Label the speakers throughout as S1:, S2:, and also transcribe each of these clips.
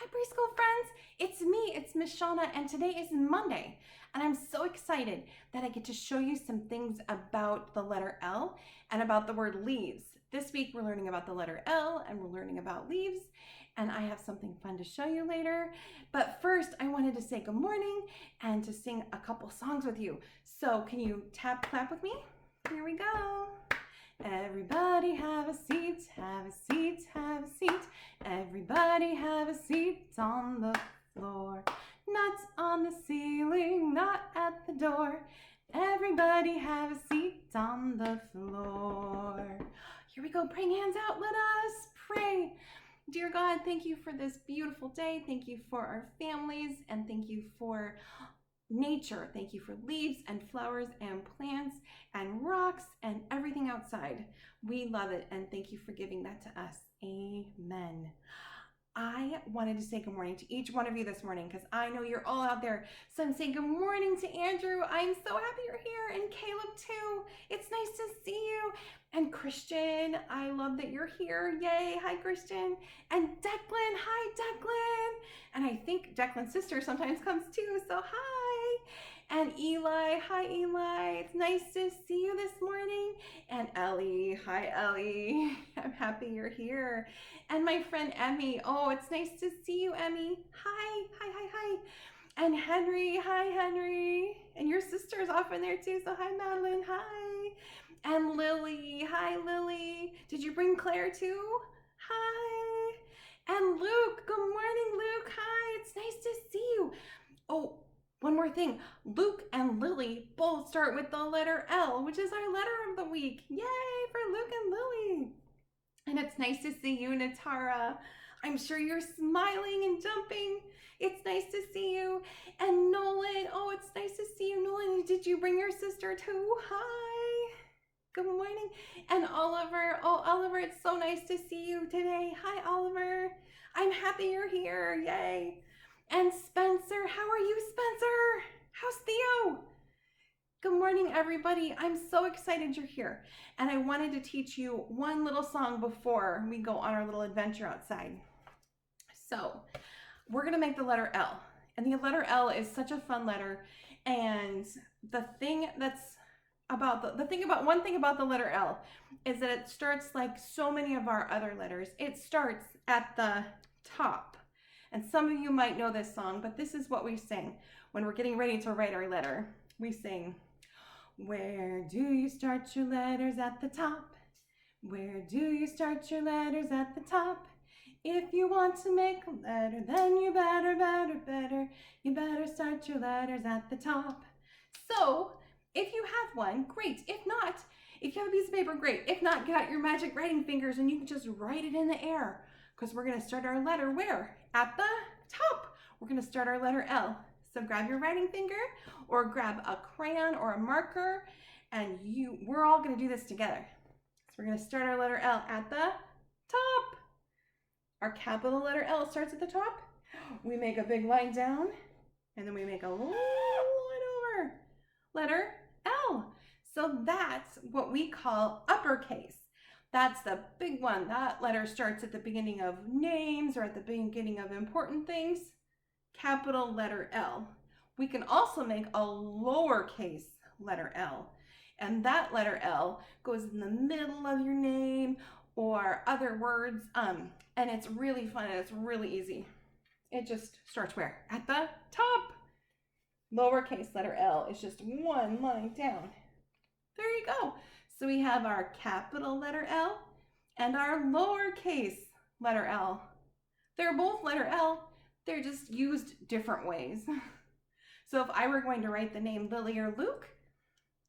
S1: Hi, preschool friends. It's me, it's Miss Shauna, and today is Monday. And I'm so excited that I get to show you some things about the letter L and about the word leaves. This week we're learning about the letter L and we're learning about leaves, and I have something fun to show you later. But first, I wanted to say good morning and to sing a couple songs with you. So, can you clap with me? Here we go. Everybody have a seat, have a seat, have a seat. Everybody have a seat on the floor. Not on the ceiling, not at the door. Everybody have a seat on the floor. Here we go, praying hands out, let us pray. Dear God, thank you for this beautiful day. Thank you for our families, and thank you for nature. Thank you for leaves and flowers and plants and rocks and everything outside. We love it, and thank you for giving that to us. Amen. I wanted to say good morning to each one of you this morning because I know you're all out there. So I'm saying good morning to Andrew. I'm so happy you're here. And Caleb too. It's nice to see you. And Christian, I love that you're here. Yay. Hi, Christian. And Declan. Hi, Declan. And I think Declan's sister sometimes comes too. So hi. And Eli. Hi, Eli. It's nice to see you this morning. And Ellie. Hi, Ellie. I'm happy you're here. And my friend Emmy. Oh, it's nice to see you, Emmy. Hi, hi, hi, hi. And Henry. Hi, Henry. And your sister's off in there too. So hi, Madeline. Hi. And Lily. Hi, Lily. Did you bring Claire too? Hi. And Luke. Good morning, Luke. Hi. It's nice to see you. Oh, one more thing. Luke and Lily both start with the letter L, which is our letter of the week. Yay for Luke and Lily. And it's nice to see you, Natara. I'm sure you're smiling and jumping. It's nice to see you. And Nolan, oh, it's nice to see you, Nolan. Did you bring your sister too? Hi. Good morning. And Oliver, oh, Oliver, it's so nice to see you today. Hi, Oliver. I'm happy you're here. Yay. And Spencer, how are you, Spencer? How's Theo? Good morning, everybody. I'm so excited you're here. And I wanted to teach you one little song before we go on our little adventure outside. So we're going to make the letter L. And the letter L is such a fun letter. And the thing about one thing about the letter L is that it starts like so many of our other letters. It starts at the top. And some of you might know this song, but this is what we sing when we're getting ready to write our letter. We sing, where do you start your letters at the top? Where do you start your letters at the top? If you want to make a letter, then you better start your letters at the top. So, if you have one, great. If not, if you have a piece of paper, great. If not, get out your magic writing fingers and you can just write it in the air, because we're going to start our letter where? At the top. We're going to start our letter L. So grab your writing finger or grab a crayon or a marker, and we're all going to do this together. So we're going to start our letter L at the top. Our capital letter L starts at the top. We make a big line down, and then we make a long line over. Letter L. So that's what we call uppercase. That's the big one. That letter starts at the beginning of names or at the beginning of important things. Capital letter L. We can also make a lowercase letter L. And that letter L goes in the middle of your name or other words. And it's really fun and it's really easy. It just starts where? At the top. Lowercase letter L is just one line down. There you go. So we have our capital letter L and our lowercase letter L. They're both letter L. They're just used different ways. So if I were going to write the name Lily or Luke,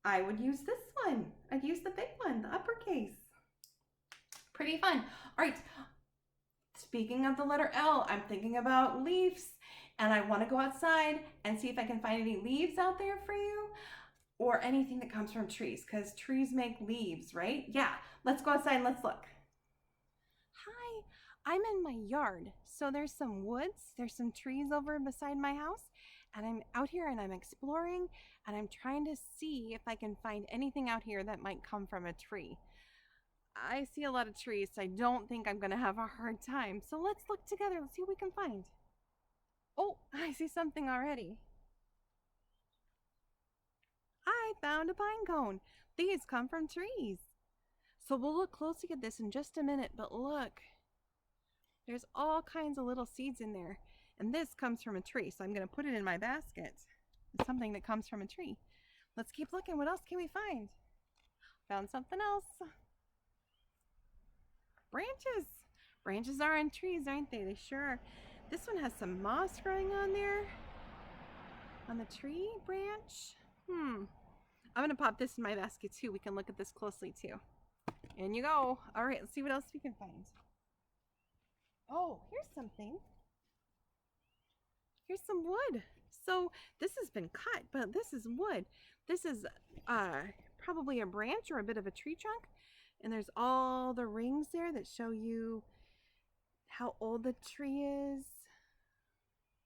S1: I would use this one. I'd use the big one, the uppercase. Pretty fun. All right. Speaking of the letter L, I'm thinking about leaves, and I want to go outside and see if I can find any leaves out there for you, or anything that comes from trees, because trees make leaves, right? Yeah, let's go outside and let's look. Hi, I'm in my yard. So there's some woods, there's some trees over beside my house, and I'm out here and I'm exploring, and I'm trying to see if I can find anything out here that might come from a tree. I see a lot of trees, so I don't think I'm gonna have a hard time. So let's look together. Let's see what we can find. Oh, I see something already. I found a pine cone. These come from trees. So we'll look closely at this in just a minute, but look. There's all kinds of little seeds in there. And this comes from a tree, so I'm going to put it in my basket. It's something that comes from a tree. Let's keep looking. What else can we find? Found something else. Branches. Branches are on trees, aren't they? They sure are. This one has some moss growing on there. On the tree branch. I'm going to pop this in my basket too. We can look at this closely too. In you go. All right, let's see what else we can find. Oh, here's something. Here's some wood. So this has been cut, but this is wood. This is probably a branch or a bit of a tree trunk. And there's all the rings there that show you how old the tree is.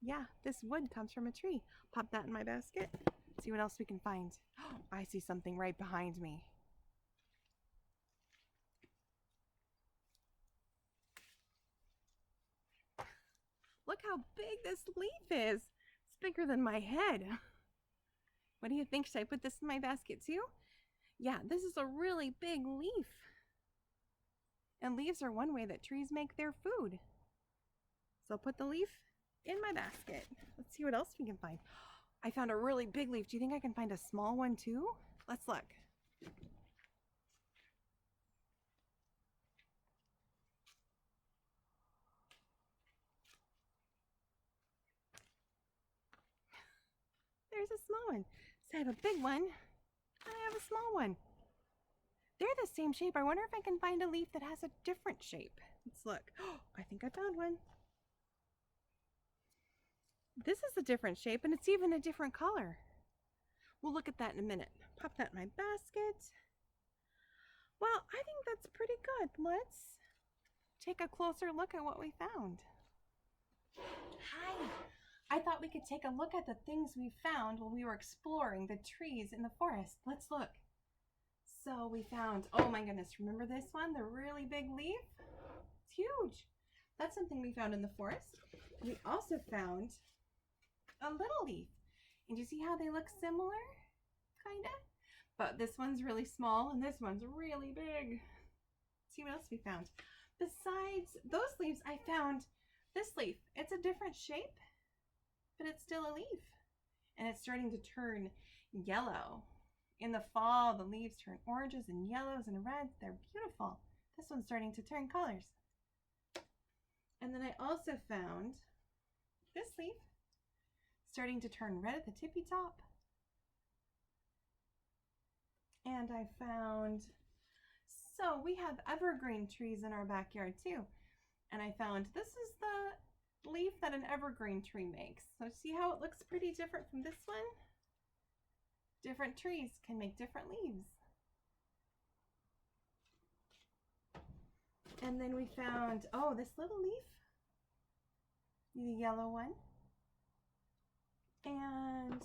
S1: Yeah, this wood comes from a tree. Pop that in my basket. See what else we can find. Oh, I see something right behind me. Look how big this leaf is. It's bigger than my head. What do you think? Should I put this in my basket too? Yeah, this is a really big leaf. And leaves are one way that trees make their food. So I'll put the leaf in my basket. Let's see what else we can find. I found a really big leaf. Do you think I can find a small one too? Let's look. There's a small one. So I have a big one, and I have a small one. They're the same shape. I wonder if I can find a leaf that has a different shape. Let's look. Oh, I think I found one. This is a different shape, and it's even a different color. We'll look at that in a minute. Pop that in my basket. Well, I think that's pretty good. Let's take a closer look at what we found. Hi. I thought we could take a look at the things we found while we were exploring the trees in the forest. Let's look. So we found, oh my goodness, remember this one? The really big leaf? It's huge. That's something we found in the forest. We also found a little leaf. And you see how they look similar? Kinda. But this one's really small and this one's really big. Let's see what else we found. Besides those leaves, I found this leaf. It's a different shape, but it's still a leaf. And it's starting to turn yellow. In the fall, the leaves turn oranges and yellows and reds. They're beautiful. This one's starting to turn colors. And then I also found this leaf starting to turn red at the tippy top. And I found, so we have evergreen trees in our backyard too. And I found this is the leaf that an evergreen tree makes. So see how it looks pretty different from this one? Different trees can make different leaves. And then we found, oh, this little leaf, the yellow one. And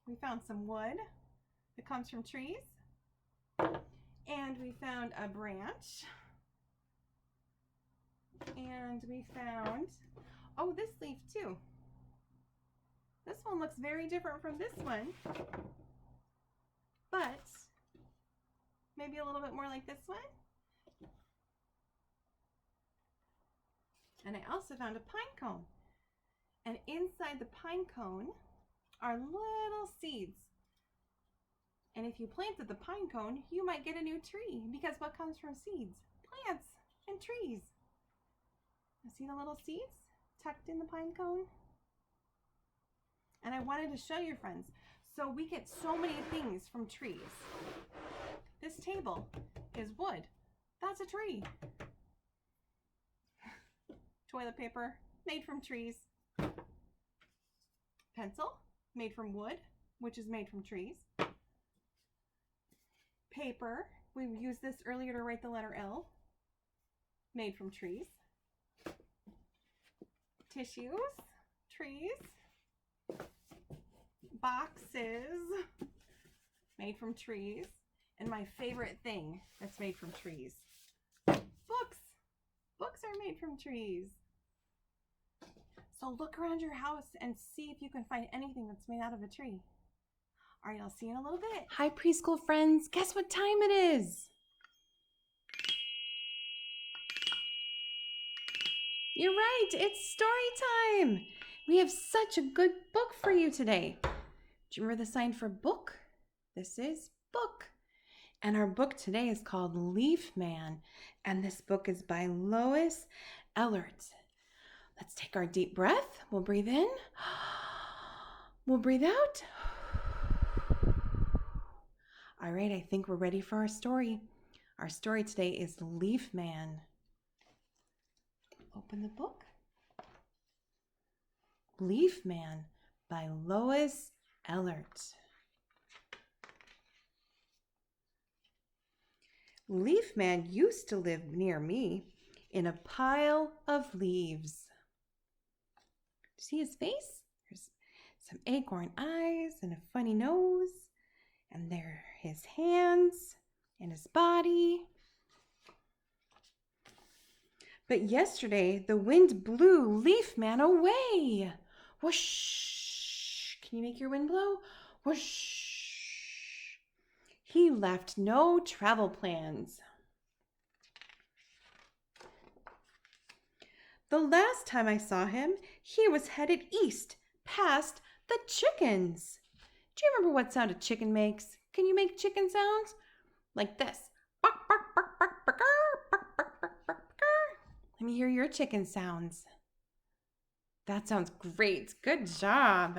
S1: we found some wood that comes from trees. And we found a branch. And we found, oh, this leaf too. This one looks very different from this one, but maybe a little bit more like this one. And I also found a pine cone. And inside the pine cone are little seeds. And if you planted the pine cone, you might get a new tree, because what comes from seeds? Plants and trees. You see the little seeds tucked in the pine cone? And I wanted to show your friends. So we get so many things from trees. This table is wood. That's a tree. Toilet paper made from trees. Pencil made from wood, which is made from trees. Paper, we used this earlier to write the letter L, made from trees. Tissues, trees. Boxes, made from trees. And my favorite thing that's made from trees, are made from trees. So look around your house and see if you can find anything that's made out of a tree. All right, I'll see you in a little bit. Hi, preschool friends. Guess what time it is? You're right, it's story time. We have such a good book for you today. Do you remember the sign for book? This is book. And our book today is called Leaf Man. And this book is by Lois Ehlert. Let's take our deep breath. We'll breathe in. We'll breathe out. All right, I think we're ready for our story. Our story today is Leaf Man. Open the book. Leaf Man by Lois Ehlert. Leaf Man used to live near me in a pile of leaves. See his face? There's some acorn eyes and a funny nose. And there are his hands and his body. But yesterday, the wind blew Leaf Man away. Whoosh! Can you make your wind blow? Whoosh! He left no travel plans. The last time I saw him, he was headed east, past the chickens. Do you remember what sound a chicken makes? Can you make chicken sounds? Like this. Bark, bark, bark, bark, bark, bark, bark, bark, bark. Let me hear your chicken sounds. That sounds great. Good job.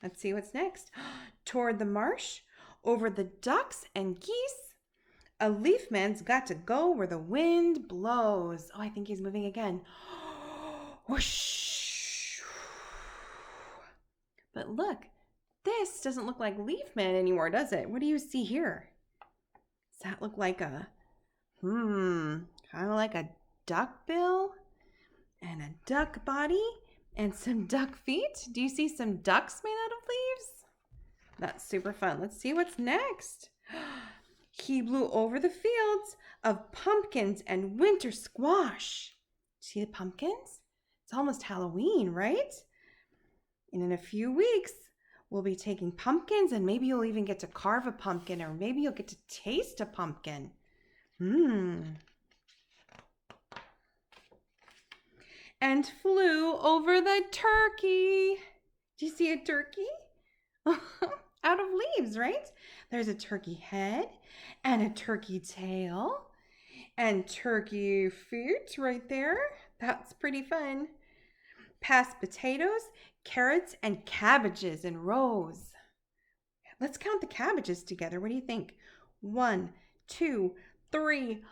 S1: Let's see what's next. Toward the marsh, over the ducks and geese. A leaf man's got to go where the wind blows. Oh, I think he's moving again. Whoosh. But look, this doesn't look like Leaf Man anymore, does it? What do you see here? Does that look like a, kind of like a duck bill and a duck body and some duck feet? Do you see some ducks made out of leaves? That's super fun. Let's see what's next. He blew over the fields of pumpkins and winter squash. See the pumpkins? It's almost Halloween, right? And in a few weeks, we'll be taking pumpkins, and maybe you'll even get to carve a pumpkin, or maybe you'll get to taste a pumpkin. And flew over the turkey. Do you see a turkey? Out of leaves, right? There's a turkey head and a turkey tail and turkey feet right there. That's pretty fun. Past potatoes, carrots, and cabbages in rows. Let's count the cabbages together. What do you think? 1, 2, 3,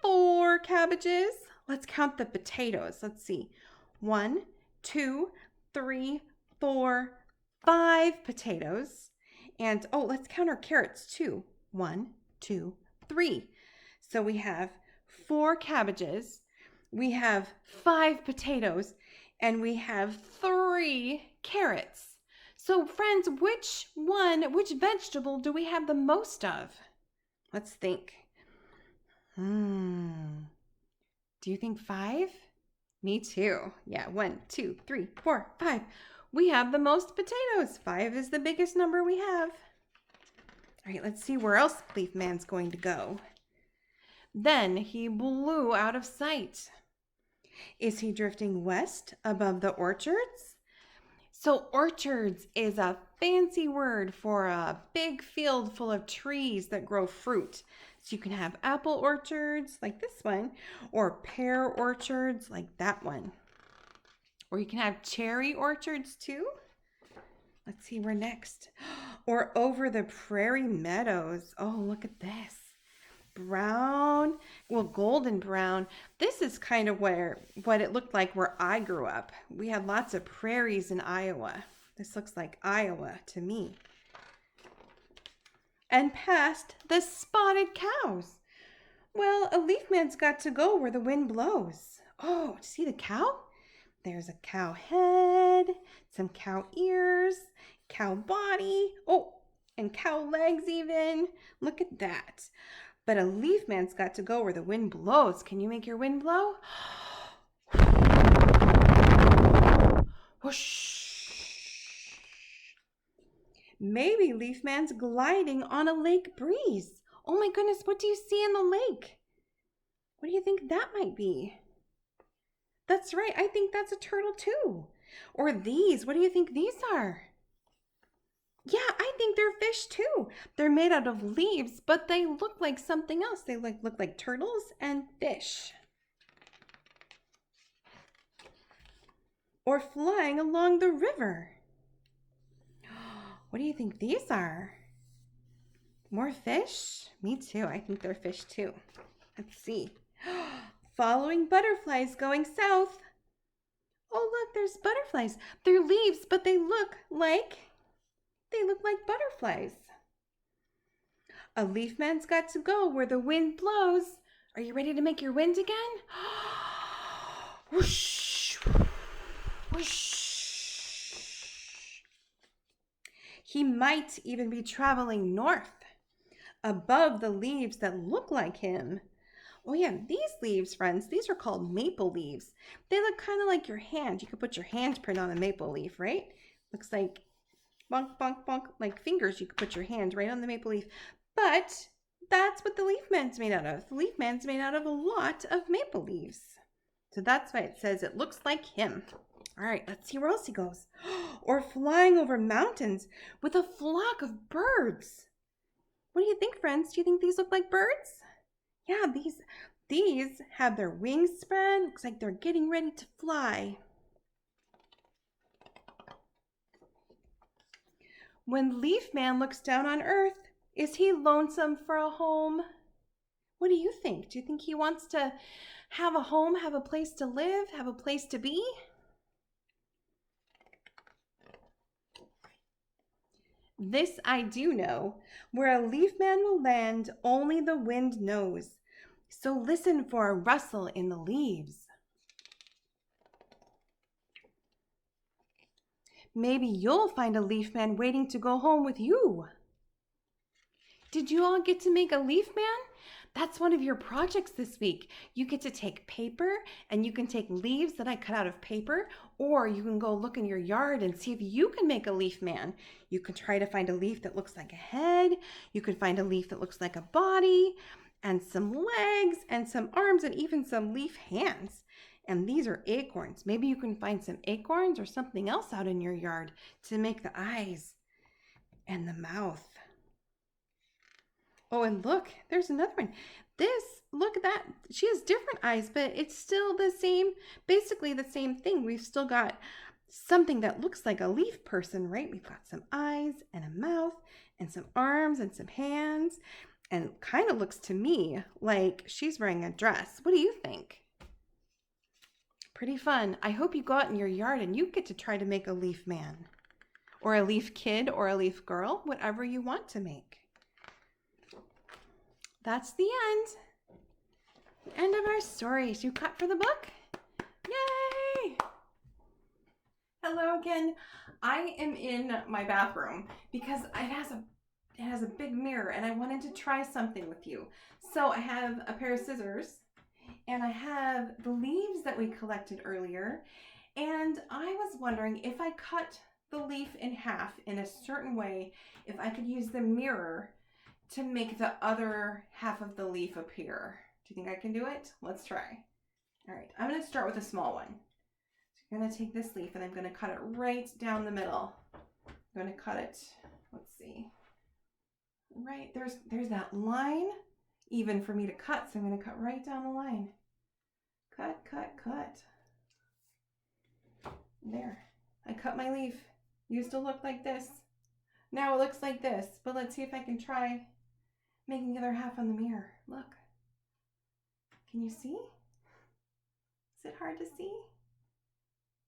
S1: 4 cabbages. Let's count the potatoes. Let's see. 1, 2, 3, 4, 5 potatoes. And let's count our carrots too. 1, 2, 3. So we have 4 cabbages, we have 5 potatoes, and we have 3 carrots. So friends, which vegetable do we have the most of? Let's think. Do you think 5? Me too. Yeah, 1, 2, 3, 4, 5. We have the most potatoes. 5 is the biggest number we have. All right, let's see where else Leaf Man's going to go. Then he blew out of sight. Is he drifting west above the orchards? So orchards is a fancy word for a big field full of trees that grow fruit. So you can have apple orchards like this one, or pear orchards like that one. Or you can have cherry orchards too. Let's see where next. Or over the prairie meadows. Oh, look at this. Brown, well, golden brown. This is kind of what it looked like where I grew up. We had lots of prairies in Iowa. This looks like Iowa to me. And past the spotted cows. Well, a leaf man's got to go where the wind blows. Oh, see the cow? There's a cow head, some cow ears, cow body, and cow legs even. Look at that. But a leaf man's got to go where the wind blows. Can you make your wind blow? Whoosh. Maybe Leaf Man's gliding on a lake breeze. Oh my goodness, what do you see in the lake? What do you think that might be? That's right, I think that's a turtle too. Or these, what do you think these are? Yeah, I think they're fish too. They're made out of leaves, but they look like something else. They look like turtles and fish. Or flying along the river. What do you think these are? More fish? Me too. I think they're fish too. Let's see. Following butterflies going south. Oh, look, there's butterflies. They're leaves, but they look like butterflies. A leaf man's got to go where the wind blows. Are you ready to make your wind again? Whoosh, whoosh. He might even be traveling north, above the leaves that look like him. Oh yeah, these leaves, friends, these are called maple leaves. They look kind of like your hand. You could put your handprint on a maple leaf, right? Looks like bonk, bonk, bonk, like fingers. You could put your hand right on the maple leaf. But that's what the leaf man's made out of. The leaf man's made out of a lot of maple leaves. So that's why it says it looks like him. All right, let's see where else he goes. Or flying over mountains with a flock of birds. What do you think, friends? Do you think these look like birds? Yeah, these have their wings spread. Looks like they're getting ready to fly. When Leaf Man looks down on Earth, is he lonesome for a home? What do you think? Do you think he wants to have a home, have a place to live, have a place to be? This I do know, where a leaf man will land, only the wind knows. So listen for a rustle in the leaves. Maybe you'll find a leaf man waiting to go home with you. Did you all get to make a leaf man? That's one of your projects this week. You get to take paper and you can take leaves that I cut out of paper, or you can go look in your yard and see if you can make a leaf man. You can try to find a leaf that looks like a head. You can find a leaf that looks like a body and some legs and some arms and even some leaf hands. And these are acorns. Maybe you can find some acorns or something else out in your yard to make the eyes and the mouth. Oh, and look, there's another one. Look at that. She has different eyes, but it's still the same, basically the same thing. We've still got something that looks like a leaf person, right? We've got some eyes and a mouth and some arms and some hands, and kind of looks to me like she's wearing a dress. What do you think? Pretty fun. I hope you go out in your yard and you get to try to make a leaf man or a leaf kid or a leaf girl, whatever you want to make. That's the end. The end of our stories. You cut for the book? Yay! Hello again. I am in my bathroom because it has a big mirror and I wanted to try something with you. So I have a pair of scissors and I have the leaves that we collected earlier, and I was wondering if I cut the leaf in half in a certain way, if I could use the mirror to make the other half of the leaf appear. Do you think I can do it? Let's try. All right, I'm gonna start with a small one. So I'm gonna take this leaf and I'm gonna cut it right down the middle. I'm gonna cut it, let's see. Right, there's that line even for me to cut, so I'm gonna cut right down the line. Cut, cut, cut. There, I cut my leaf. Used to look like this. Now it looks like this, but let's see if I can try making the other half on the mirror. Look. Can you see? Is it hard to see?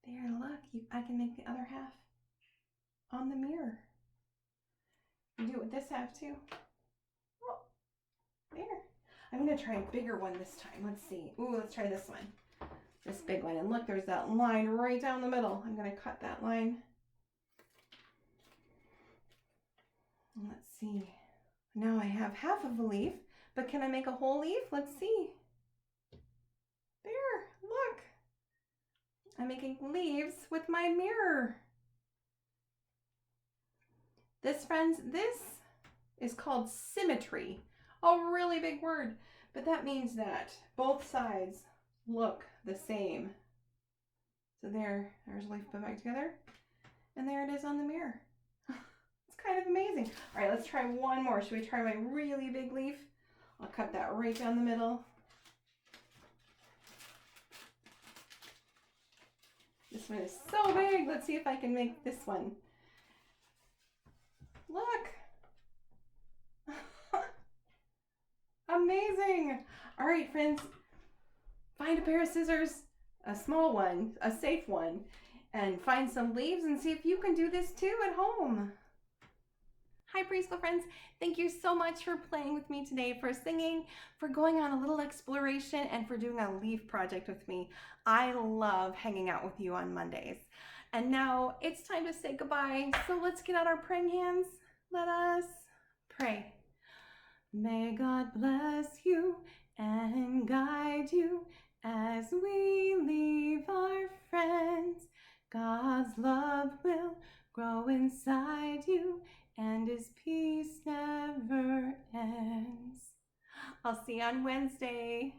S1: There, look. I can make the other half on the mirror. You do it with this half too. Oh, there. I'm going to try a bigger one this time. Let's see. Ooh, let's try this one. This big one. And look, there's that line right down the middle. I'm going to cut that line. Let's see. Now I have half of a leaf, but can I make a whole leaf? Let's see. There, look. I'm making leaves with my mirror. This, friends, this is called symmetry. A really big word, but that means that both sides look the same. So there's a leaf put back together, and there it is on the mirror. It's kind of amazing. All right, let's try one more. Should we try my really big leaf? I'll cut that right down the middle. This one is so big. Let's see if I can make this one. Look. Amazing. All right, friends, find a pair of scissors, a small one, a safe one, and find some leaves and see if you can do this too at home. Hi preschool friends, thank you so much for playing with me today, for singing, for going on a little exploration, and for doing a leaf project with me. I love hanging out with you on Mondays. And now it's time to say goodbye, so let's get out our praying hands. Let us pray. May God bless you and guide you as we leave our friends. God's love will grow inside you, and His peace never ends. I'll see you on Wednesday.